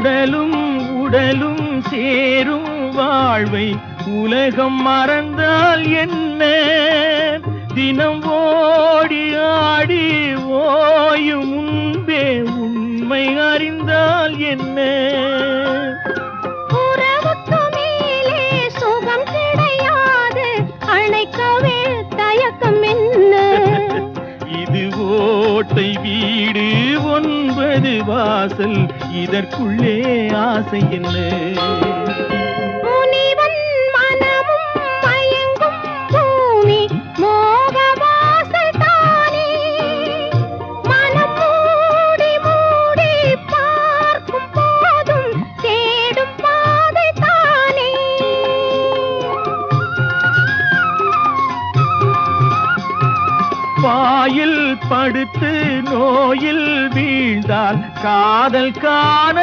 உடலும் உடலும் சேரும் வாழ்வை உலகம் மறந்தால் என்ன? தினம் ஓடி ஆடி ஓயும் முன்பே உண்மை அறிந்தால் என்ன? உறவுக்கு மேலே சுகம் கிடையாது, அணைக்கவே தயக்கம் என்ன? இது ஓட்டை வீடு 9 வாசல், இதற்குள்ளே ஆசை என்ன? முனிவன் மனமும் மயங்கும் பூமி மோக வாசல் தானே. மனம் மூடி மூடி பார்க்கும் போதும் தேடும் பாதை தானே. பாயில் படுத்து நோயில் வீழ்ந்தால் காதல் காணல்